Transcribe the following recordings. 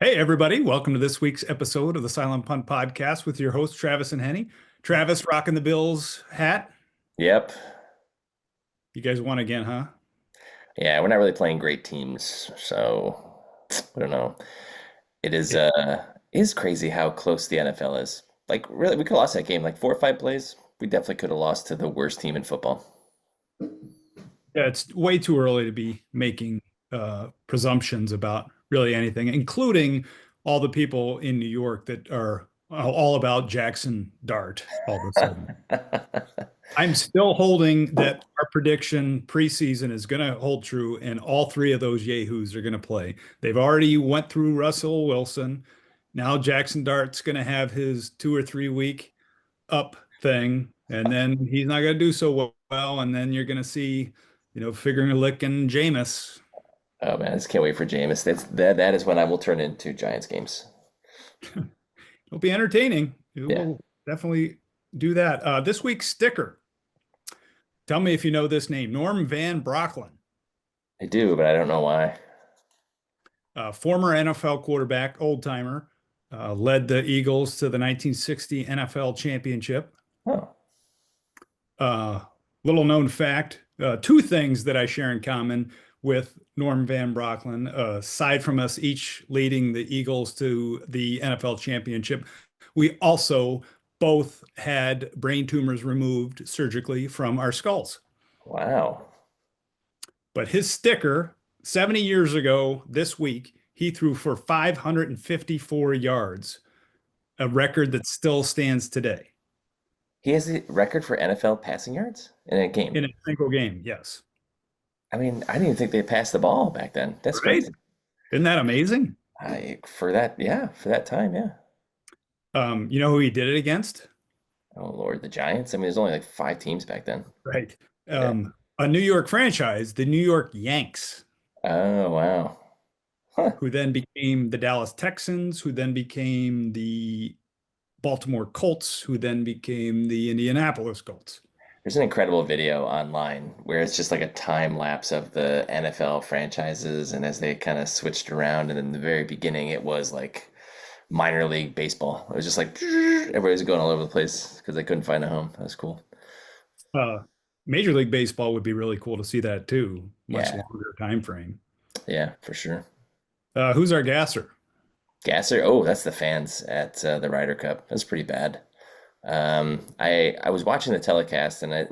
Hey, everybody. Welcome to this week's episode of the Silent Punt Podcast with your host, Travis and Henny. Travis rocking the Bills hat. Yep. You guys won again, huh? Yeah, we're not really playing great teams, so I don't know. It It, is crazy how close the NFL is. Like really, we could have lost that game like 4 or 5 plays. We definitely could have lost to the worst team in football. yeah, it's way too early to be making presumptions about really anything, including all the people in New York that are all about Jackson Dart all of a sudden. I'm still holding that our prediction preseason is going to hold true, and all three of those yahoos are going to play. They've already went through Russell Wilson. Now Jackson Dart's going to have his 2 or 3 week up thing, and then he's not going to do so well. And then you're going to see, figuring a lick and Jameis. Oh man, I just can't wait for Jameis. That is when I will turn into Giants games. It'll be entertaining. It Yeah, will definitely do that. This week's sticker. Tell me if you know this name, Norm Van Brocklin. I do, but I don't know why. Former NFL quarterback, old timer, led the Eagles to the 1960 NFL championship. Oh, Uh, Little known fact, two things that I share in common with Norm Van Brocklin, aside from us each leading the Eagles to the NFL championship, we also both had brain tumors removed surgically from our skulls. wow. But his sticker, 70 years ago this week, he threw for 554 yards, a record that still stands today He has the record for NFL passing yards in a game. in a single game. Yes. I mean, I didn't even think they passed the ball back then. That's Right? crazy. Isn't that amazing? For that, yeah, for that time, yeah. You know who he did it against? Oh Lord, the Giants. I mean, there's only like 5 teams back then. Right. Yeah. A New York franchise, the New York Yanks, Oh wow. Huh. who then became the Dallas Texans, who then became the Baltimore Colts, who then became the Indianapolis Colts. There's an incredible video online where it's just like a time lapse of the NFL franchises and as they kind of switched around. And in the very beginning, it was like minor league baseball. It was just like everybody's going all over the place because they couldn't find a home. That was cool. Uh, Major League Baseball would be really cool to see that too. Much Yeah, longer time frame. yeah, for sure. Who's our gasser? Gasser. Oh, that's the fans at the Ryder Cup. That's pretty bad. I was watching the telecast and I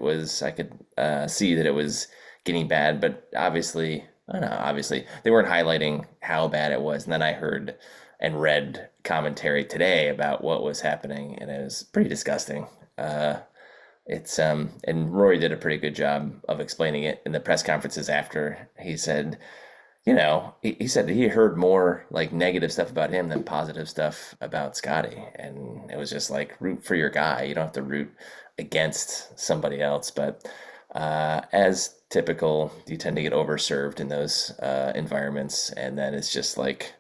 could see that it was getting bad, but obviously, I don't know, obviously they weren't highlighting how bad it was. And then I heard and read commentary today about what was happening, and it was pretty disgusting. It's and Rory did a pretty good job of explaining it in the press conferences after. He said, he said he heard more like negative stuff about him than positive stuff about Scotty. And it was just like root for your guy. You don't have to root against somebody else. But as typical, you tend to get overserved in those environments. And then it's just like,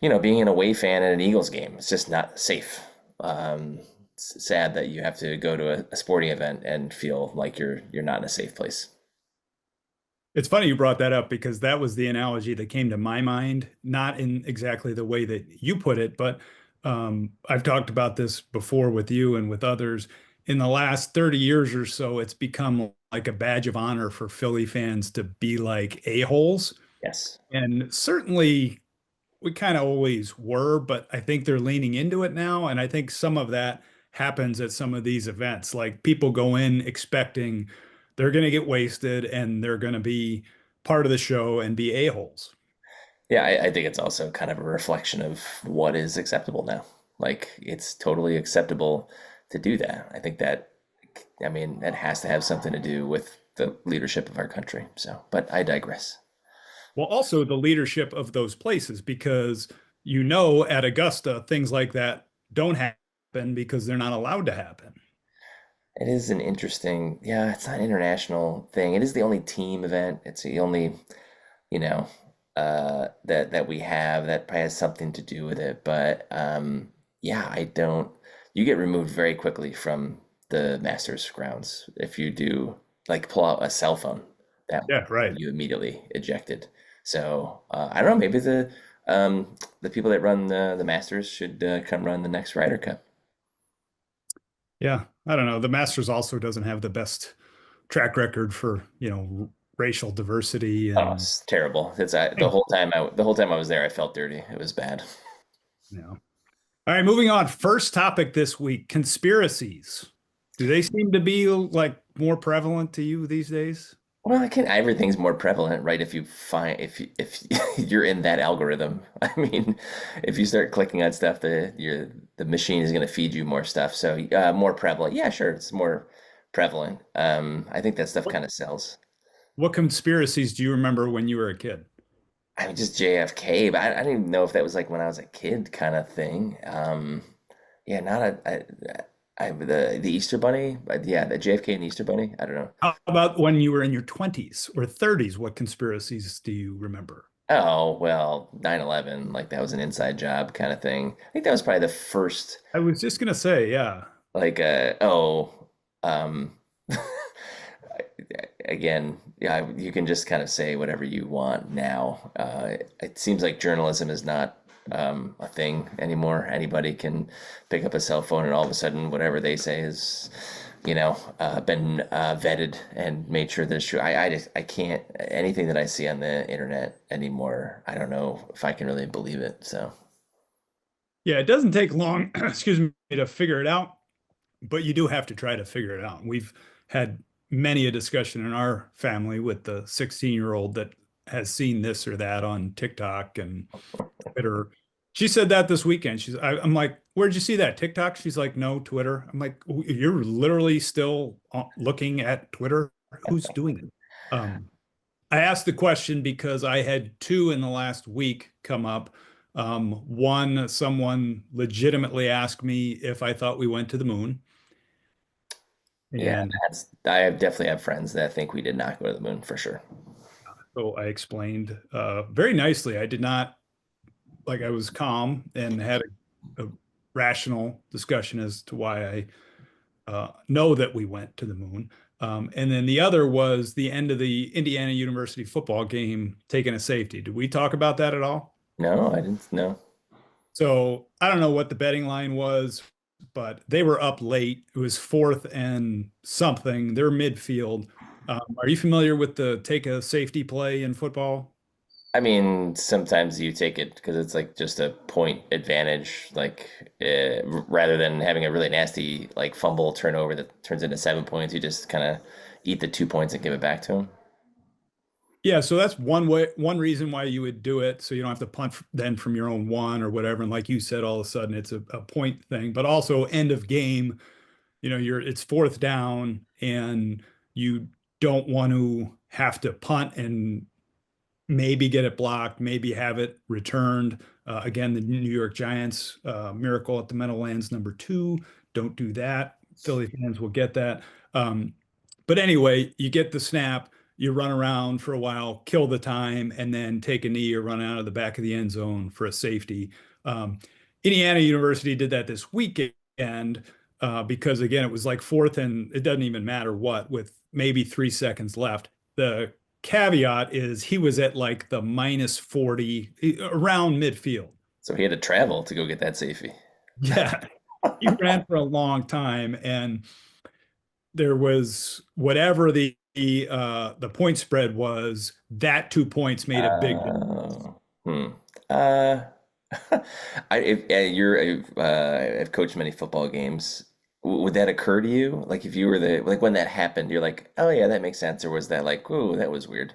being an away fan at an Eagles game, it's just not safe. It's sad that you have to go to a sporting event and feel like you're not in a safe place. It's funny you brought that up because that was the analogy that came to my mind, not in exactly the way that you put it, but I've talked about this before with you and with others. In the last 30 years or so, it's become like a badge of honor for Philly fans to be like a-holes. Yes. And certainly we kind of always were, but I think they're leaning into it now. And I think some of that happens at some of these events. Like people go in expecting they're going to get wasted and they're going to be part of the show and be a-holes. Yeah, I think it's also kind of a reflection of what is acceptable now. Like, it's totally acceptable to do that. I think that, I mean, that has to have something to do with the leadership of our country. So, but I digress. Well, also the leadership of those places, because at Augusta, things like that don't happen because they're not allowed to happen. It is an interesting, yeah, it's not an international thing. It is the only team event. It's the only, you know, that we have that probably has something to do with it. But yeah, I don't. You get removed very quickly from the Masters grounds if you do like pull out a cell phone. That Yeah, right. you immediately ejected. So I don't know. Maybe the The people that run the Masters should come run the next Ryder Cup. Yeah, I don't know. The Masters also doesn't have the best track record for, racial diversity Oh, and, it's terrible. It's you the whole time I was there, I felt dirty. It was bad. know. All right, moving on. First topic this week, conspiracies. Do they seem to be like more prevalent to you these days? Well, everything's more prevalent, right? If you're in that algorithm. I mean, if you start clicking on stuff, the machine is going to feed you more stuff. So more prevalent. Yeah, sure, it's more prevalent. I think that stuff What kind of sells. what conspiracies do you remember when you were a kid? I mean, just JFK, but I didn't even know if that was like when I was a kid kind of thing. Yeah, not the Easter Bunny, but yeah, the JFK and Easter Bunny. I don't know. How about when you were in your 20s or 30s? What conspiracies do you remember? Oh, well, 9/11, like that was an inside job kind of thing. I think that was probably the first, I was just gonna say, yeah. like, um, again, yeah, you can just kind of say whatever you want now. It seems like journalism is not a thing anymore. Anybody can pick up a cell phone and all of a sudden whatever they say is, been vetted and made sure that it's true. I can't, anything that I see on the internet anymore, I don't know if I can really believe it. So, Yeah, it doesn't take long, excuse me, to figure it out, but you do have to try to figure it out. We've had many a discussion in our family with the 16-year-old that has seen this or that on TikTok and Twitter. She said that this weekend. I'm like, where'd you see that? TikTok? She's like, no, Twitter. I'm like, you're literally still looking at Twitter? Who's doing it? I asked the question because I had two in the last week come up. One, someone legitimately asked me if I thought we went to the moon. yeah, And definitely have friends that think we did not go to the moon for sure. so I explained very nicely. I did not, like, I was calm and had a rational discussion as to why I know that we went to the moon. And then the other was the end of the Indiana University football game taking a safety. Did we talk about that at all? No, I didn't know. So I don't know what the betting line was, but they were up late. It was fourth and something. They're midfield. Are you familiar with the take a safety play in football? I mean, sometimes you take it because it's like just a point advantage, like rather than having a really nasty like fumble turnover that turns into 7 points, you just kind of eat the 2 points and give it back to him. Yeah, so that's one way, one reason why you would do it. So you don't have to punt then from your own one or whatever. And like you said, all of a sudden it's a point thing, but also end of game, it's fourth down and you don't want to have to punt and maybe get it blocked, maybe have it returned. Again, the New York Giants, miracle at the Meadowlands #2. Don't do that. Philly fans will get that. Um, but anyway, you get the snap, you run around for a while, kill the time, and then take a knee or run out of the back of the end zone for a safety. Um, Indiana University did that this weekend because, again, it was like fourth and it doesn't even matter what, with maybe 3 seconds left. The caveat is he was at like the -40 around midfield. So he had to travel to go get that safety. Yeah, he ran for a long time, and there was whatever the point spread was, that 2 points made a big difference. Hmm. Uh, if I've coached many football games. Would that occur to you? Like if you were like when that happened, you're like, oh yeah, that makes sense, or was that like, oh, that was weird?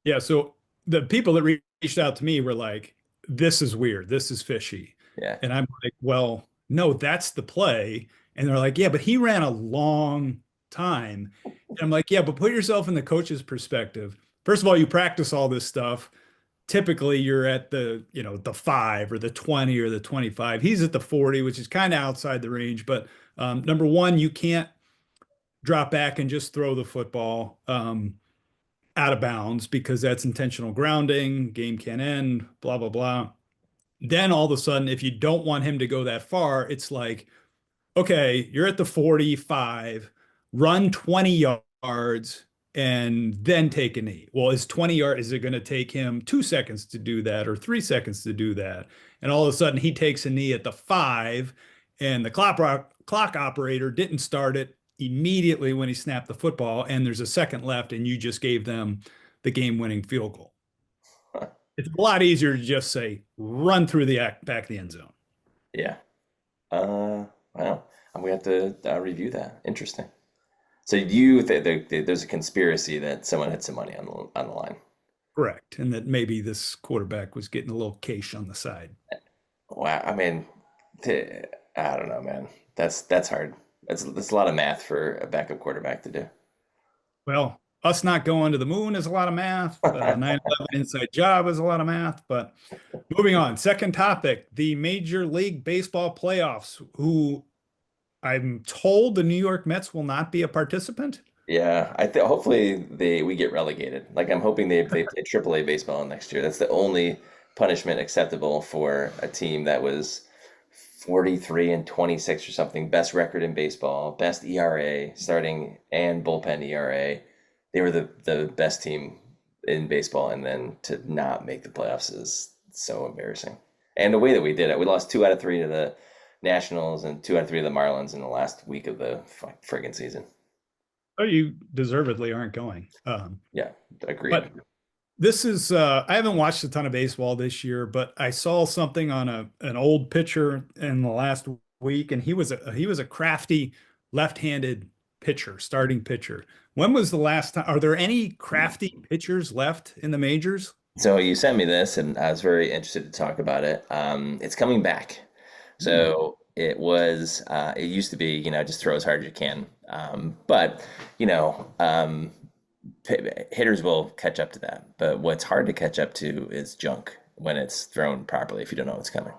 Yeah, so the people that reached out to me were like, this is weird, this is fishy. Yeah. And I'm like, well, no, that's the play. And they're like, yeah, but he ran a long time. And I'm like, yeah, but put yourself in the coach's perspective. First of all, you practice all this stuff. Typically you're at the 5 or the 20 or the 25. He's at the 40, which is kind of outside the range. But number one, you can't drop back and just throw the football out of bounds because that's intentional grounding. Game can end, blah, blah, blah. Then all of a sudden, if you don't want him to go that far, it's like, okay, you're at the 45, run 20 yards, and then take a knee. Well, is 20 yard, is it going to take him 2 seconds to do that or 3 seconds to do that? And all of a sudden he takes a knee at the 5 and the clock operator didn't start it immediately when he snapped the football and there's a second left and you just gave them the game-winning field goal. It's a lot easier to just say run through the back of the end zone. Yeah. Well, I'm gonna have to review that. Interesting. So you there's a conspiracy that someone had some money on the line. Correct. And that maybe this quarterback was getting a little cash on the side. Wow. I mean, t- I don't know, man. That's hard. That's a lot of math for a backup quarterback to do. Well, us not going to the moon is a lot of math. 9/11 inside job is a lot of math. But moving on, second topic, the Major League Baseball playoffs, who I'm told the New York Mets will not be a participant. Yeah, I think hopefully we get relegated. Like I'm hoping they play AAA baseball next year. That's the only punishment acceptable for a team that was 43 and 26 or something, best record in baseball, best ERA, starting and bullpen ERA. They were the best team in baseball, and then to not make the playoffs is so embarrassing. And the way that we did it, we lost 2 out of 3 to the Nationals and 2 out of 3 to the Marlins in the last week of the friggin' season. Oh, you deservedly aren't going. Yeah, agreed. But this is I haven't watched a ton of baseball this year, but I saw something on an old pitcher in the last week, and he was a crafty left-handed pitcher, starting pitcher. When was the last time? Are there any crafty pitchers left in the majors? So you sent me this, and I was very interested to talk about it. It's coming back. So it used to be, just throw as hard as you can. But, you know, um, hitters will catch up to that. But what's hard to catch up to is junk when it's thrown properly if you don't know what's coming.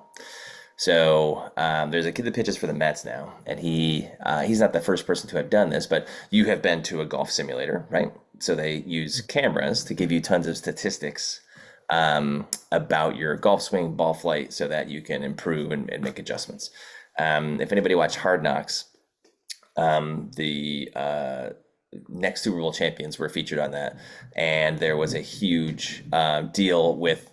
So there's a kid that pitches for the Mets now, and he's not the first person to have done this, but you have been to a golf simulator, right? So they use cameras to give you tons of statistics about your golf swing, ball flight, so that you can improve and make adjustments. If anybody watched Hard Knocks, the next Super Bowl champions were featured on that, and there was a huge deal with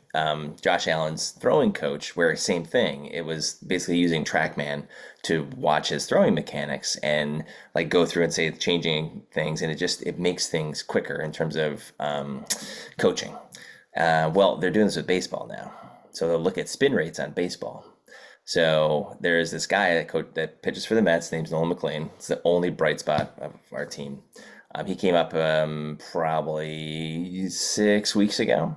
Josh Allen's throwing coach, where same thing. It was basically using TrackMan to watch his throwing mechanics and like go through and say changing things, and it makes things quicker in terms of coaching. Well, they're doing this with baseball now, so they'll look at spin rates on baseball. So there's this guy that pitches for the Mets. His name's Nolan McLean. It's the only bright spot of our team. He came up probably 6 weeks ago,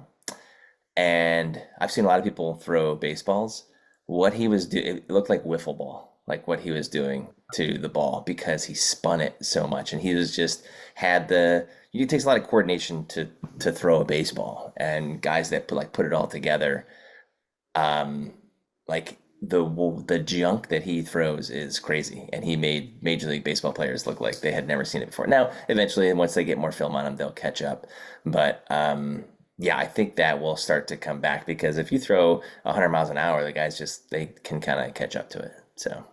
and I've seen a lot of people throw baseballs. What he was doing, it looked like wiffle ball, like what he was doing to the ball because he spun it so much, and he was just had the. It takes a lot of coordination to throw a baseball, and guys that put it all together, like the junk that he throws is crazy, and he made Major League Baseball players look like they had never seen it before. Now, eventually, once they get more film on him, they'll catch up. But yeah, I think that will start to come back because if you throw 100 miles an hour, the guys they can kind of catch up to it. So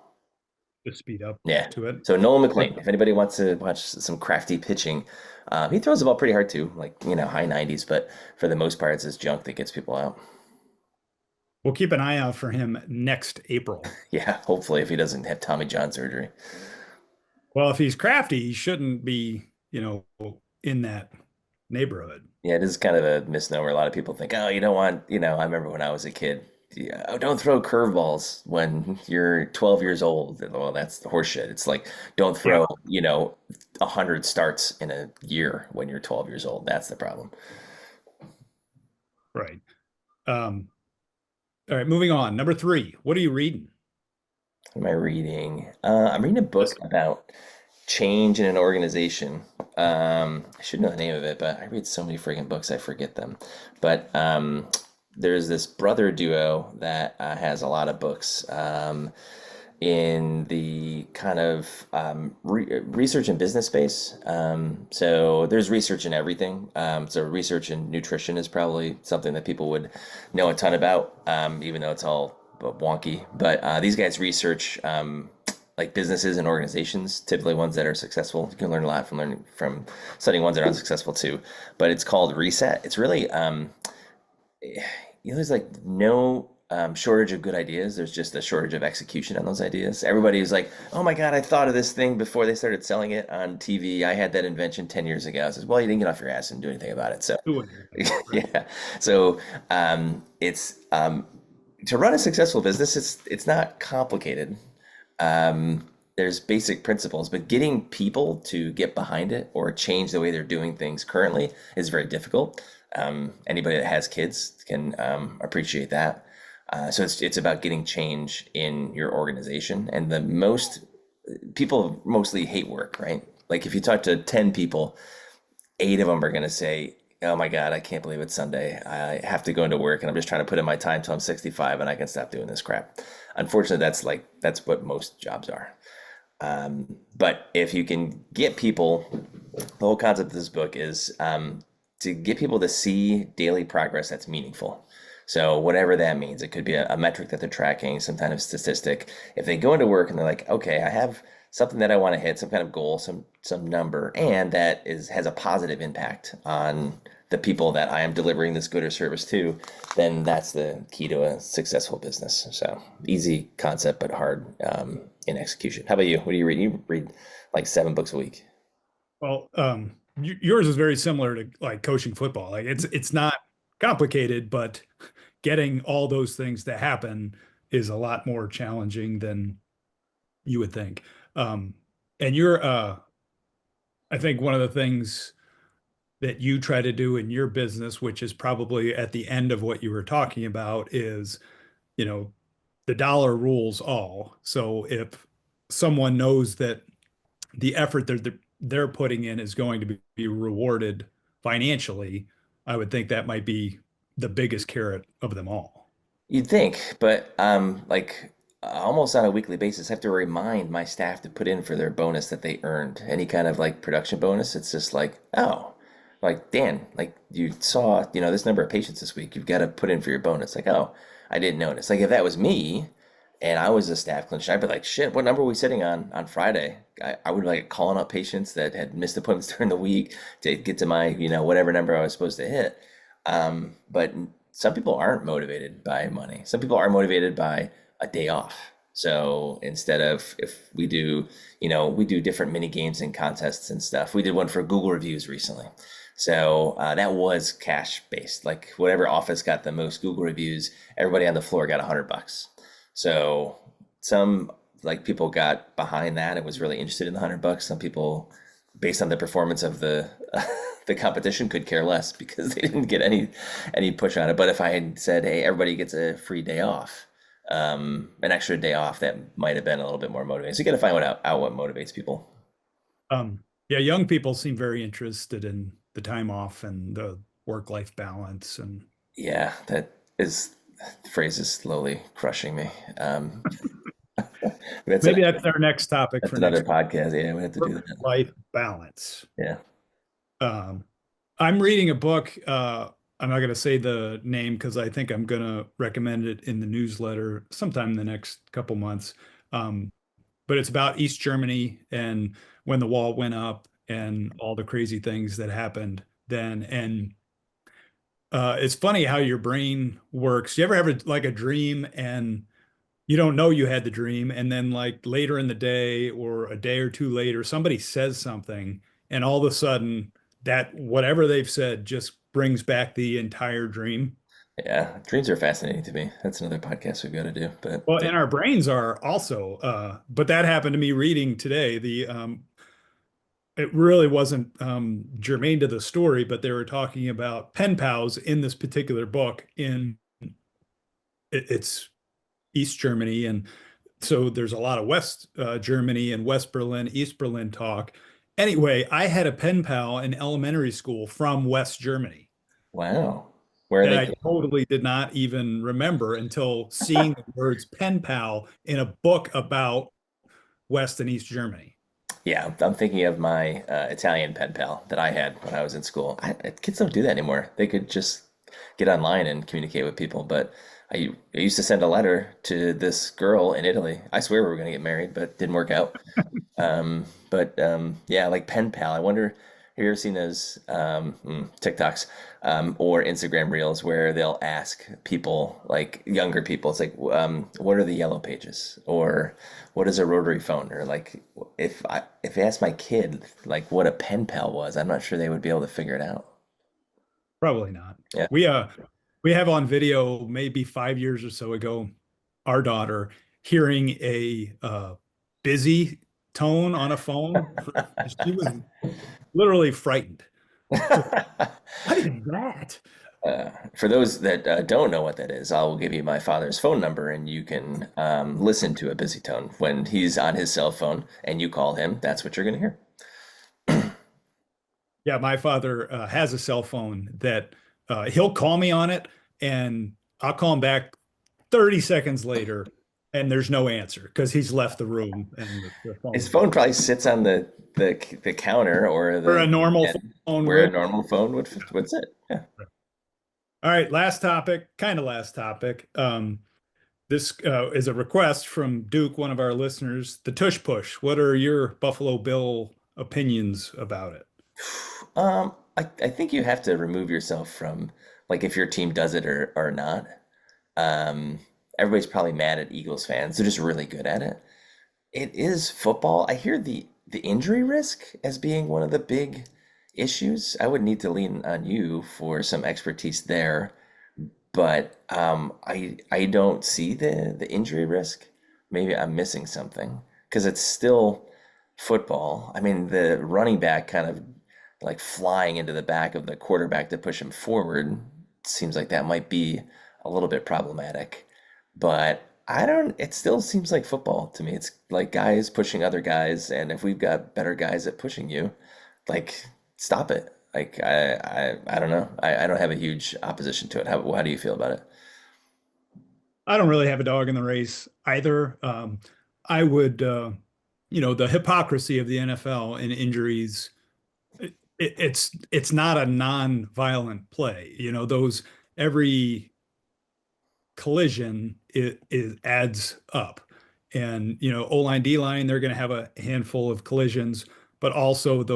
To speed up yeah. to it. So Nolan McLean, if anybody wants to watch some crafty pitching, he throws the ball pretty hard too, like high 90s. But for the most part, it's his junk that gets people out. We'll keep an eye out for him next April. Yeah, hopefully if he doesn't have Tommy John surgery. Well, if he's crafty, he shouldn't be, in that neighborhood. Yeah, it is kind of a misnomer. A lot of people think, oh, you don't want, I remember when I was a kid, yeah, oh, don't throw curveballs when you're 12 years old. Well, that's the horseshit. It's like, don't throw, 100 starts in a year when you're 12 years old. That's the problem. Right. All right, moving on. Number 3. What are you reading? What am I reading? I'm reading a book about change in an organization. I should know the name of it, but I read so many friggin' books, I forget them. But there's this brother duo that has a lot of books in the kind of research and business space. So there's research in everything. So research in nutrition is probably something that people would know a ton about, even though it's all wonky. But these guys research like businesses and organizations, typically ones that are successful. You can learn a lot from learning from studying ones that aren't successful too. But it's called Reset. It's really there's like no shortage of good ideas. There's just a shortage of execution on those ideas. Everybody is like, "Oh my God, I thought of this thing before they started selling it on TV. I had that invention 10 years ago." I says, "Well, you didn't get off your ass and do anything about it." So, Do anything. Right. yeah. So, it's to run a successful business. It's not complicated. There's basic principles, but getting people to get behind it or change the way they're doing things currently is very difficult. Anybody that has kids can appreciate that. So it's about getting change in your organization, and the most people mostly hate work, right? Like if you talk to 10 people, eight of them are going to say, "Oh my God, I can't believe it's Sunday. I have to go into work and I'm just trying to put in my time till I'm 65 and I can stop doing this crap." Unfortunately, that's what most jobs are. But if you can get people, the whole concept of this book is to get people to see daily progress that's meaningful. So whatever that means, it could be a metric that they're tracking, some kind of statistic. If they go into work and they're like, "Okay, I have something that I want to hit, some kind of goal, some number, and that has a positive impact on the people that I am delivering this good or service to," then that's the key to a successful business. So easy concept, but hard in execution. How about you? What do you read? You read like 7 books a week. Well, yours is very similar to like coaching football. Like it's not complicated, but getting all those things to happen is a lot more challenging than you would think. Um, and I think one of the things that you try to do in your business, which is probably at the end of what you were talking about, is, you know, the dollar rules all. So if someone knows that the effort they're putting in is going to be rewarded financially, I would think that might be the biggest carrot of them all. You'd think, but like almost on a weekly basis, I have to remind my staff to put in for their bonus that they earned. Any kind of like production bonus, it's just like, "Oh, like Dan, like you saw, this number of patients this week. You've got to put in for your bonus." Like, "Oh, I didn't notice." Like if that was me and I was a staff clinician, I'd be like, "Shit, what number are we sitting on Friday?" I would be like calling up patients that had missed appointments during the week to get to my, whatever number I was supposed to hit. But some people aren't motivated by money. Some people are motivated by a day off. So instead of, if we do different mini games and contests and stuff. We did one for Google reviews recently. So that was cash based. Like whatever office got the most Google reviews, everybody on the floor got $100. So some like people got behind that and was really interested in the $100. Some people, based on the performance of the the competition, could care less because they didn't get any push on it. But if I had said, "Hey, everybody gets a free day off," an extra day off, that might have been a little bit more motivating. So you got to find out what motivates people. Yeah, young people seem very interested in the time off and the work-life balance. And Yeah, that is phrase is slowly crushing me. That's maybe that's our next topic that's for another next podcast. Yeah, we have to do that. work-life balance. Yeah. Um, I'm reading a book. I'm not going to say the name because I think I'm going to recommend it in the newsletter sometime in the next couple months. Um, but it's about East Germany and when the wall went up and all the crazy things that happened then. And it's funny how your brain works. You ever have like a dream and you don't know you had the dream, and then like later in the day or a day or two later, somebody says something, and all of a sudden that whatever they've said just brings back the entire dream. Yeah, dreams are fascinating to me. That's another podcast we've got to do. But Well, and our brains are also, but that happened to me reading today. It really wasn't germane to the story, but they were talking about pen pals in this particular book in it's East Germany. And so there's a lot of West Germany and West Berlin, East Berlin talk. Anyway, I had a pen pal in elementary school from West Germany wow, where are that they? I totally did not even remember until seeing the words pen pal in a book about West and East Germany. Yeah, I'm thinking of my Italian pen pal that I had when I was in school. Kids don't do that anymore. They could just get online and communicate with people, but I used to send a letter to this girl in Italy. I swear we were going to get married, but didn't work out. But yeah, like pen pal. I wonder, have you ever seen those TikToks or Instagram reels where they'll ask people, like younger people, it's like, what are the yellow pages, or what is a rotary phone, or like if I asked my kid like what a pen pal was, I'm not sure they would be able to figure it out. Probably not. Yeah. We uh we have on video maybe 5 years or so ago our daughter hearing a busy tone on a phone. She was literally frightened. So what is that? For those that don't know what that is, I will give you my father's phone number, and you can listen to a busy tone when he's on his cell phone and you call him. That's what you're going to hear. Yeah, my father has a cell phone that he'll call me on it, and I'll call him back 30 seconds later, and there's no answer because he's left the room and the His phone. phone probably sits on the counter or Or a the normal bed phone where a would. normal phone would sit. Yeah. All right, last topic, kind of last topic. This is a request from Duke, one of our listeners, the tush push. What are your Buffalo Bill opinions about it? I think you have to remove yourself from like if your team does it or not. Um, Everybody's probably mad at Eagles fans. They're just really good at it. It is football. I hear the injury risk as being one of the big issues. I would need to lean on you for some expertise there, but I don't see the injury risk. Maybe I'm missing something because it's still football. I mean, the running back kind of like flying into the back of the quarterback to push him forward seems like that might be a little bit problematic. But I don't, it still seems like football to me. It's like guys pushing other guys, and if we've got better guys at pushing you, like stop it. Like I don't know. I don't have a huge opposition to it. How do you feel about it? I don't really have a dog in the race either. I would, the hypocrisy of the NFL and injuries. It's not a non-violent play. Those every collision it adds up. And O-line, D-line, they're going to have a handful of collisions, but also the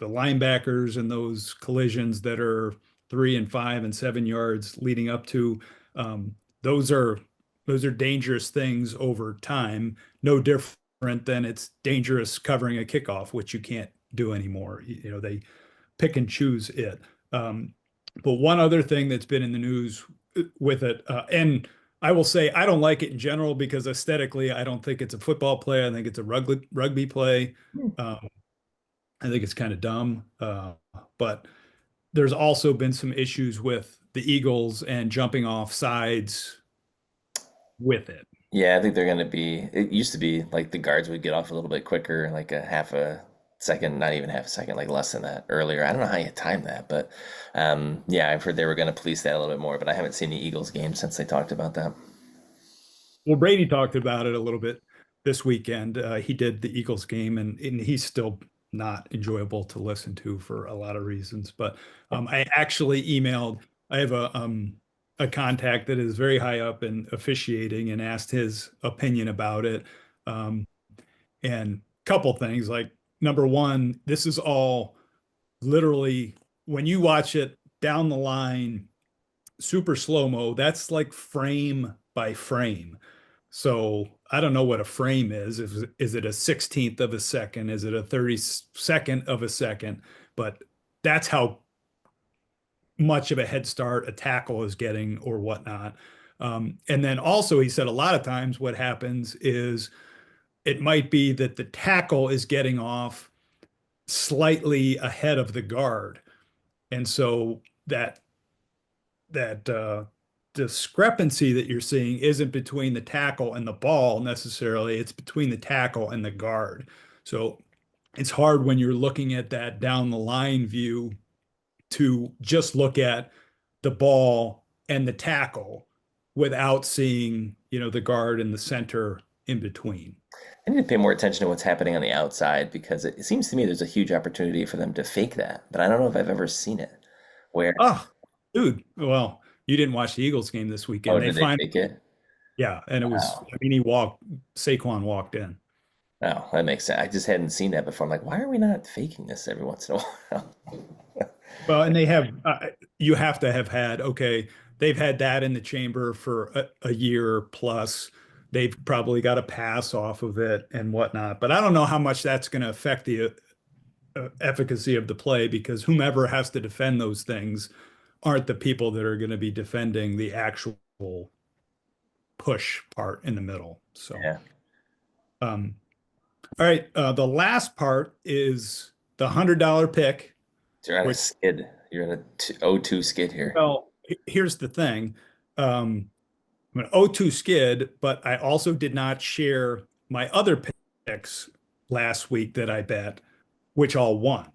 linebackers and those collisions that are 3 and 5 and 7 yards leading up to um, those are those are dangerous things over time. No different than it's dangerous covering a kickoff, which you can't do anymore. They pick and choose it. Um, but one other thing that's been in the news with it, and I will say I don't like it in general because aesthetically, I don't think it's a football play. I think it's a rugby play. Um, I think it's kind of dumb. But there's also been some issues with the Eagles and jumping off sides with it. Yeah, I think they're going to be. It used to be like the guards would get off a little bit quicker, like a half a second, not even half a second, like less than that earlier. I don't know how you time that, but yeah, I've heard they were going to police that a little bit more, but I haven't seen the Eagles game since they talked about that. Well, Brady talked about it a little bit this weekend. He did the Eagles game, and he's still not enjoyable to listen to for a lot of reasons. But I actually emailed. I have a contact that is very high up in officiating, and asked his opinion about it. Um, and a couple things like number one, this is all literally when you watch it down the line, super slow mo. That's like frame by frame. So I don't know what a frame is. Is it a 16th of a second? Is it a 32nd of a second? But that's how much of a head start a tackle is getting or whatnot. And then also, he said a lot of times what happens is it might be that the tackle is getting off slightly ahead of the guard. And so that discrepancy that you're seeing isn't between the tackle and the ball necessarily. It's between the tackle and the guard. So it's hard when you're looking at that down the line view to just look at the ball and the tackle without seeing, the guard and the center in between. I need to pay more attention to what's happening on the outside because it seems to me there's a huge opportunity for them to fake that, but I don't know if I've ever seen it. Where, Oh, dude. Well, you didn't watch the Eagles game this Oh, weekend. They did they finally, fake it? yeah, and it was, Wow. I mean, Saquon walked in. Oh, that makes sense. I just hadn't seen that before. I'm like, why are we not faking this every once in a while? Well, and you have to have had, okay, they've had that in the chamber for a year plus. They've probably got a pass off of it and whatnot. But I don't know how much that's going to affect the efficacy of the play because whomever has to defend those things aren't the people that are going to be defending the actual push part in the middle. So, Yeah. um, all right. The last part is the $100 pick, So you're on a which, skid. You're on a 0-2 skid here. well, here's the thing. I'm an 0-2 skid, but I also did not share my other picks last week that I bet, which all won.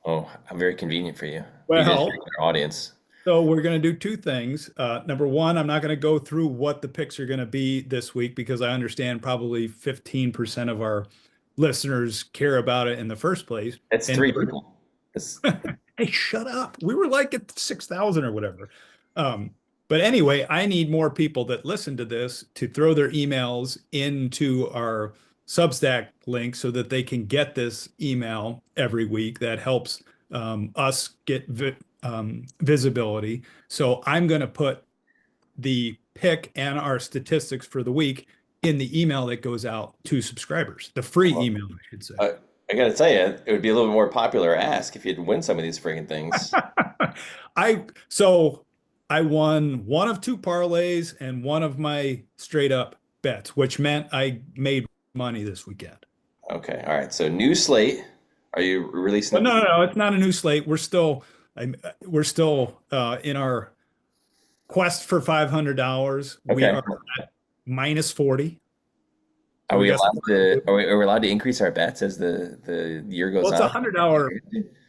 Oh, very convenient for you. You didn't share Well, with our audience. so we're going to do two things. Number one, I'm not going to go through what the picks are going to be this week because I understand probably 15% of our listeners care about it in the first place. That's And three people. That's, hey, shut up. We were like at 6,000 or whatever. Um, but anyway, I need more people that listen to this to throw their emails into our Substack link so that they can get this email every week. That helps us get visibility. So I'm going to put the pick and our statistics for the week in the email that goes out to subscribers, the free well, email, I should say. I gotta tell you, it would be a little bit more popular ask if you'd win some of these freaking things. So I won one of two parlays and one of my straight up bets, which meant I made money this weekend. Okay, all right. So new slate. Are you releasing But it? no, it's not a new slate. We're still in our quest for $500. We Okay. are at minus 40. Are So we we got some allowed work to to? do. Are we allowed to increase our bets as the year Well, goes it's a on? $100.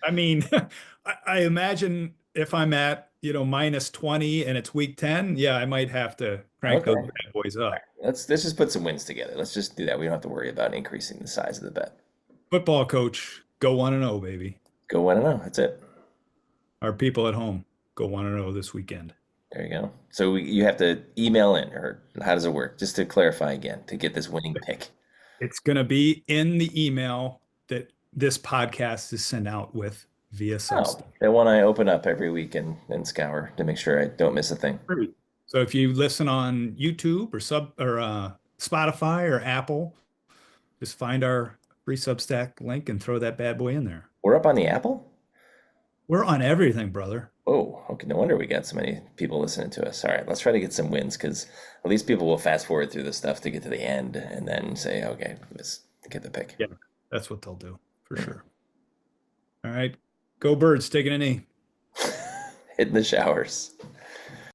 I mean, I imagine if I'm at, minus 20 and it's week 10, yeah, I might have to crank those Okay. bad boys up. Let's just put some wins together. Let's just do that. We don't have to worry about increasing the size of the bet. Football coach, go 1-0, baby. Go 1-0. That's it. Our people at home, go 1-0 this weekend. There you go. So you have to email in, or how does it work? Just to clarify again, to get this winning pick. It's going to be in the email that this podcast is sent out with via Oh, Substack. the one I open up every week and scour to make sure I don't miss a thing. Great. So if you listen on YouTube or Spotify or Apple, just find our free Substack link and throw that bad boy in there. We're up on the Apple? We're on everything, brother. Oh, okay. No wonder we got so many people listening to us. All right, let's try to get some wins because at least people will fast forward through the stuff to get to the end and then say, okay, let's get the pick. Yeah, that's what they'll do for sure. All right. Go Birds, taking a knee. Hitting the showers.